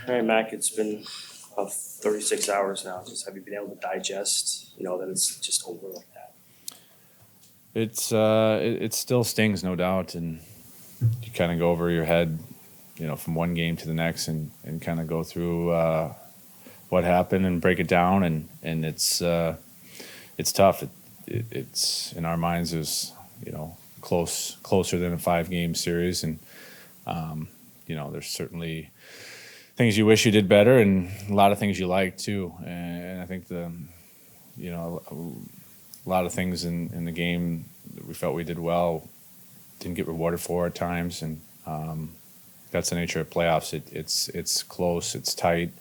All right, Mac, it's been about 36 hours now. Just have you been able to digest, that it's just over like that? It still stings, no doubt, and you kind of go over your head, from one game to the next, and kind of go through what happened and break it down, and it's tough. It's in our minds, it was closer than a 5-game series, and there's certainly things you wish you did better, and a lot of things you like too. And I think a lot of things in the game that we felt we did well didn't get rewarded for at times, and that's the nature of playoffs. It's close, it's tight,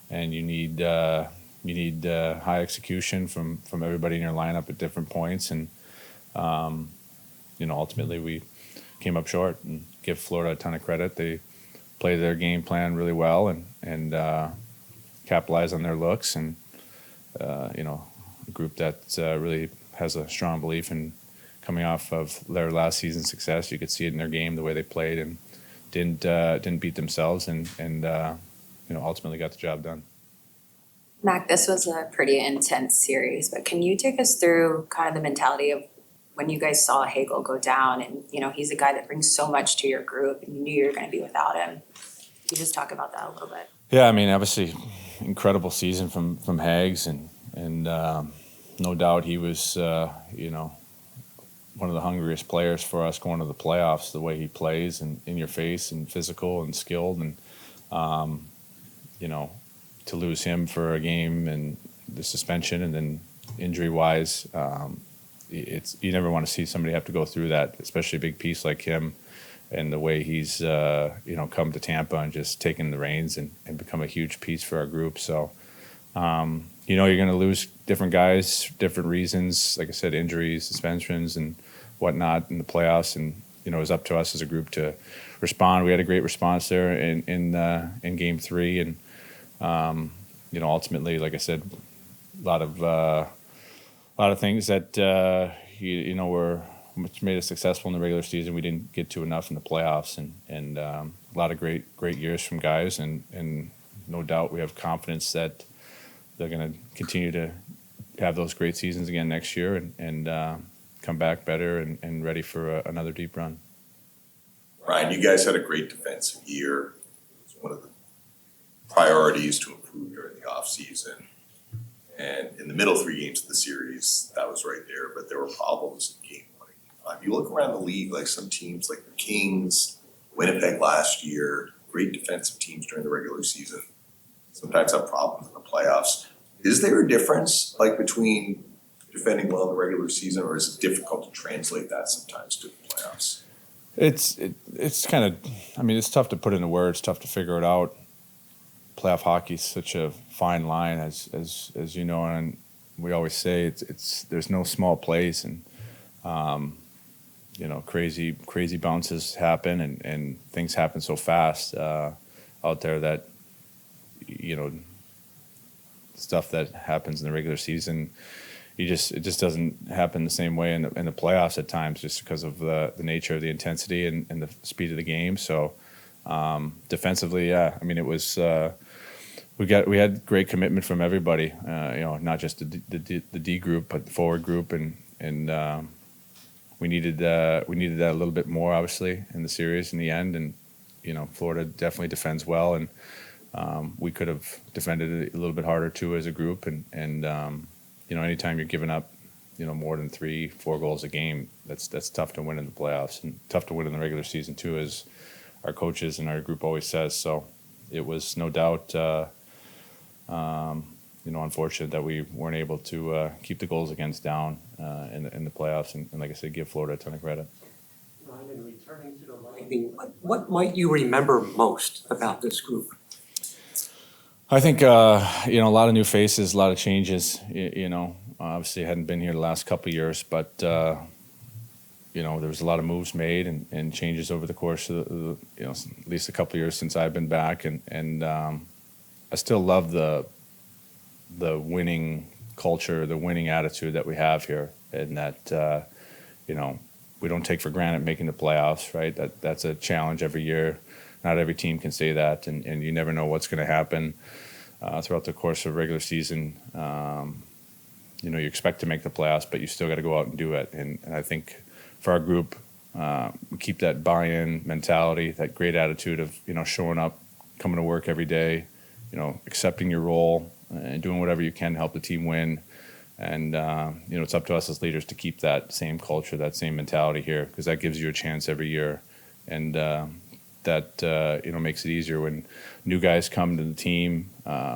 and you need high execution from everybody in your lineup at different points, and ultimately we came up short. And give Florida a ton of credit. They played their game plan really well and capitalized on their looks, and a group that really has a strong belief in coming off of their last season's success. You could see it in their game, the way they played, and didn't beat themselves, and ultimately got the job done. Mac, this was a pretty intense series, but can you take us through kind of the mentality of when you guys saw Hagel go down, and he's a guy that brings so much to your group, and you knew you were going to be without him. Can you just talk about that a little bit? Yeah, I mean, obviously, incredible season from Hags, and no doubt he was one of the hungriest players for us going to the playoffs. The way he plays, and in your face, and physical and skilled, and to lose him for a game and the suspension, and then injury wise, you never want to see somebody have to go through that, especially a big piece like him, and the way he's come to Tampa and just taken the reins and become a huge piece for our group. So you're going to lose different guys, different reasons, like I said, injuries, suspensions, and whatnot in the playoffs, and it was up to us as a group to respond. We had a great response there in Game 3, and ultimately, like I said, a lot of things that were which made us successful in the regular season. We didn't get to enough in the playoffs, and a lot of great years from guys, and no doubt we have confidence that they're going to continue to have those great seasons again next year, and come back better and ready for another deep run. Ryan, you guys had a great defensive year. It was one of the priorities to improve during the offseason. And in the middle 3 games of the series, that was right there. But there were problems in Game 1 and Game 5. You look around the league, like some teams like the Kings, Winnipeg last year, great defensive teams during the regular season, sometimes have problems in the playoffs. Is there a difference between defending well in the regular season, or is it difficult to translate that sometimes to the playoffs? It's kind of, it's tough to put into words, tough to figure it out. Playoff hockey is such a fine line, as you know, and we always say it's there's no small place, and crazy bounces happen, and things happen so fast out there that stuff that happens in the regular season, it just doesn't happen the same way in the playoffs at times, just because of the nature of the intensity and the speed of the game. So defensively, yeah, it was we had great commitment from everybody, not just the D group, but the forward group, and we needed that a little bit more, obviously, in the series in the end. And Florida definitely defends well, and we could have defended it a little bit harder too as a group. And anytime you're giving up more than 3-4 goals a game, that's tough to win in the playoffs, and tough to win in the regular season too, as our coaches and our group always says. So it was no doubt unfortunate that we weren't able to keep the goals against down in the playoffs, and like I said, give Florida a ton of credit. Ryan, in returning to the Lightning, what might you remember most about this group? I think a lot of new faces, a lot of changes. Obviously I hadn't been here the last couple of years, but there was a lot of moves made and changes over the course of at least a couple of years since I've been back, and I still love the winning culture, the winning attitude that we have here, and that we don't take for granted making the playoffs, right? That's a challenge every year. not every team can say that, and you never know what's going to happen throughout the course of regular season. You expect to make the playoffs, but you still got to go out and do it. And I think for our group, we keep that buy-in mentality, that great attitude of, showing up, coming to work every day, accepting your role and doing whatever you can to help the team win. And, it's up to us as leaders to keep that same culture, that same mentality here, because that gives you a chance every year. And that, makes it easier when new guys come to the team.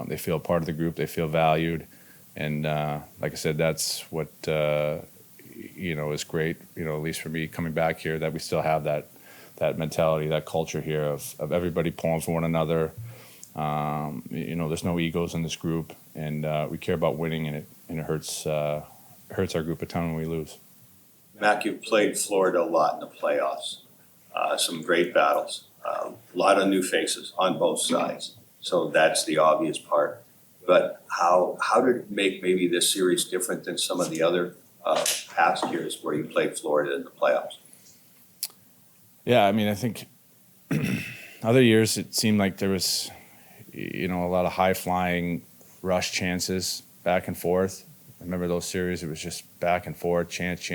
They feel part of the group. They feel valued. And like I said, that's what, is great, at least for me coming back here, that we still have that mentality, that culture here of everybody pulling for one another. There's no egos in this group, and we care about winning, and it hurts our group a ton when we lose. Mac, you've played Florida a lot in the playoffs. Some great battles, a lot of new faces on both sides. So that's the obvious part. But how did it make maybe this series different than some of the other past years where you played Florida in the playoffs? Yeah, I think other years it seemed like there was, a lot of high-flying rush chances back and forth. I remember those series, it was just back and forth, chance.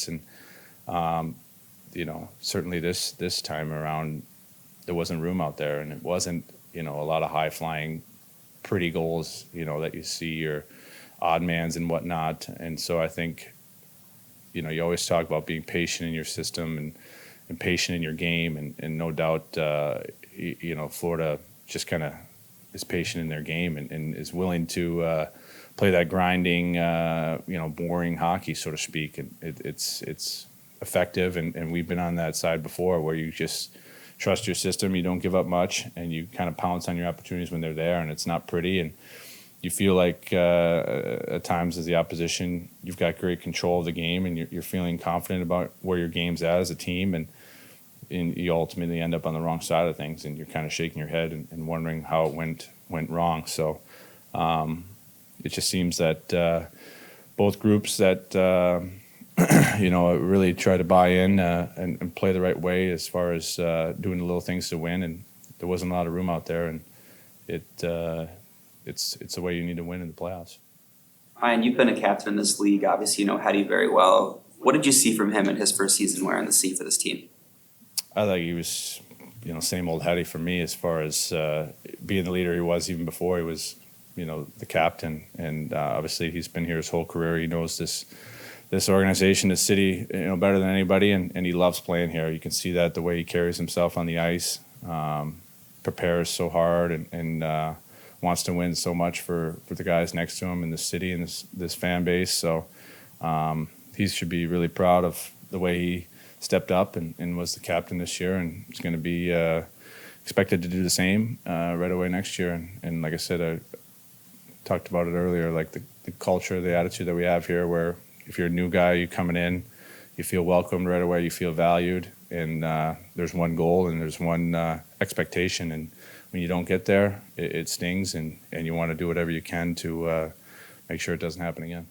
And, certainly this time around, there wasn't room out there, and it wasn't, a lot of high-flying pretty goals, that you see, your odd mans and whatnot. And so I think, you always talk about being patient in your system and patient in your game. And no doubt, Florida just kind of is patient in their game and is willing to play that grinding, boring hockey, so to speak. And it's effective. And we've been on that side before where you just trust your system, you don't give up much, and you kind of pounce on your opportunities when they're there, and it's not pretty. And you feel like at times as the opposition, you've got great control of the game, and you're feeling confident about where your game's at as a team, and you ultimately end up on the wrong side of things, and you're kind of shaking your head and wondering how it went wrong. So it just seems that both groups that really try to buy in and play the right way as far as doing the little things to win. And there wasn't a lot of room out there, and it's the way you need to win in the playoffs. Ryan, you've been a captain in this league. Obviously, you know Heddy very well. What did you see from him in his first season wearing the C for this team? I thought he was, same old Heddy for me as far as being the leader he was even before he was, the captain. And obviously he's been here his whole career. He knows this organization, this city, better than anybody, and he loves playing here. You can see that the way he carries himself on the ice, prepares so hard, and wants to win so much for the guys next to him in the city and this fan base. So he should be really proud of the way he stepped up and was the captain this year, and he's going to be expected to do the same right away next year. And like I said, I talked about it earlier, like the culture, the attitude that we have here, where if you're a new guy, you coming in, you feel welcomed right away, you feel valued, and there's one goal and there's one expectation. And when you don't get there, it stings, and you want to do whatever you can to make sure it doesn't happen again.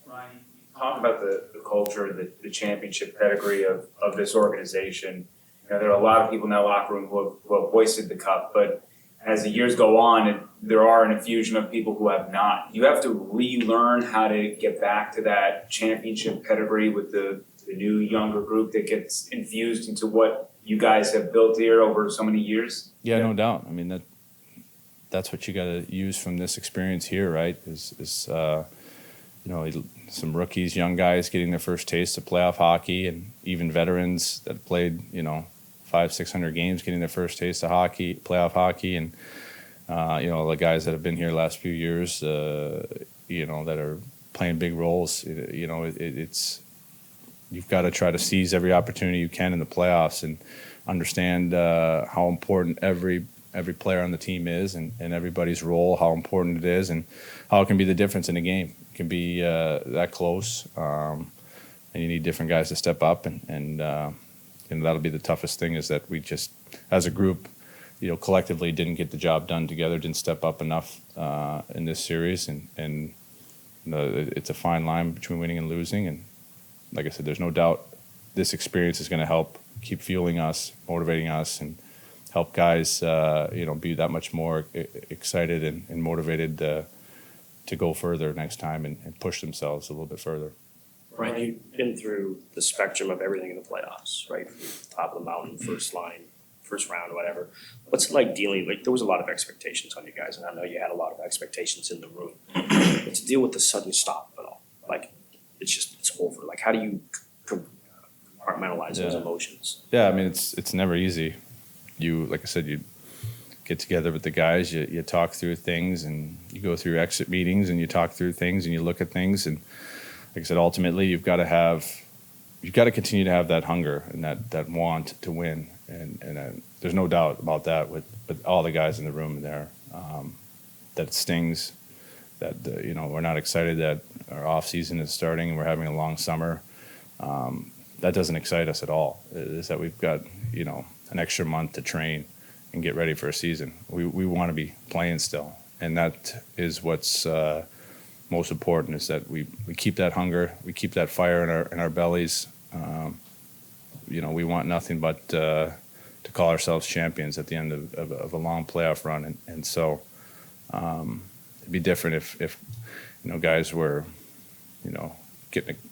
Ryan, you talk about the culture, the championship pedigree of this organization. There are a lot of people in that locker room who have hoisted the cup, but as the years go on, there are an infusion of people who have not. You have to relearn how to get back to that championship pedigree with the new younger group that gets infused into what you guys have built here over so many years. Yeah, no doubt. That's what you got to use from this experience here, right? Is some rookies, young guys getting their first taste of playoff hockey, and even veterans that played 500-600 games getting their first taste of hockey, playoff hockey, and the guys that have been here the last few years, that are playing big roles. It's you've got to try to seize every opportunity you can in the playoffs and understand how important every player on the team is, and everybody's role, how important it is, and how it can be the difference in a game. It can be that close, and you need different guys to step up, and that'll be the toughest thing, is that we just, as a group, collectively didn't get the job done together, didn't step up enough in this series, and it's a fine line between winning and losing. And like I said, there's no doubt this experience is going to help keep fueling us, motivating us, and help guys, be that much more excited and motivated to go further next time and push themselves a little bit further. Right, you've been through the spectrum of everything in the playoffs, right? From top of the mountain, first line, first round, whatever. What's it like there was a lot of expectations on you guys, and I know you had a lot of expectations in the room. But to deal with the sudden stop of it all, it's over. Like, how do you compartmentalize those emotions? Yeah, I mean, it's never easy. Like I said, you get together with the guys, you talk through things, and you go through exit meetings, and you talk through things, and you look at things, and like I said, ultimately, you've got to continue to have that hunger and that want to win, and there's no doubt about that with all the guys in the room there. That it stings, that we're not excited that our off season is starting and we're having a long summer. That doesn't excite us at all. It is that we've got an extra month to train and get ready for a season. We want to be playing still, and that is what's most important, is that we keep that hunger, we keep that fire in our bellies. We want nothing but to call ourselves champions at the end of a long playoff run, and so it'd be different if guys were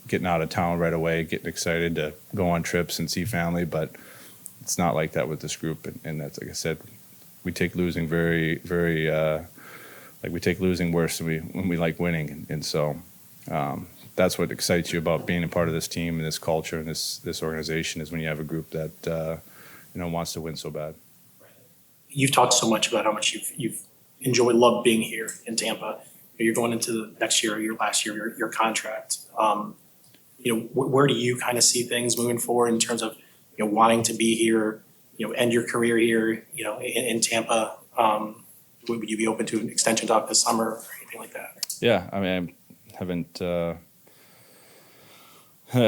getting out of town right away, getting excited to go on trips and see family, but it's not like that with this group, and that's, like I said, we take losing very, very we take losing worse when we like winning, and so that's what excites you about being a part of this team and this culture and this organization, is when you have a group that wants to win so bad. You've talked so much about how much you've enjoyed, loved being here in Tampa. You're going into the next year, your last year, your contract. Where do you kind of see things moving forward in terms of wanting to be here, end your career here, in Tampa? Would you be open to an extension talk this summer or anything like that? Yeah, I mean, I haven't. It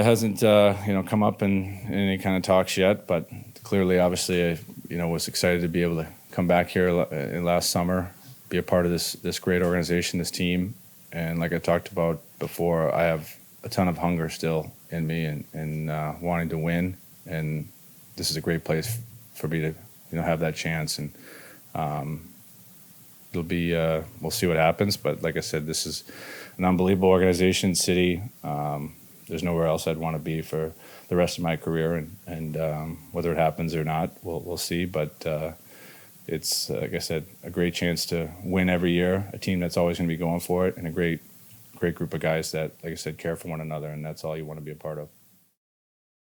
hasn't come up in any kind of talks yet, but clearly, obviously, I was excited to be able to come back here last summer, be a part of this great organization, this team, and like I talked about before, I have a ton of hunger still in me and wanting to win, and this is a great place for me to have that chance, and it'll be we'll see what happens, but like I said, this is an unbelievable organization, city. There's nowhere else I'd want to be for the rest of my career, and whether it happens or not, we'll see. But it's, like I said, a great chance to win every year, a team that's always going to be going for it, and a great group of guys that, like I said, care for one another, and that's all you want to be a part of.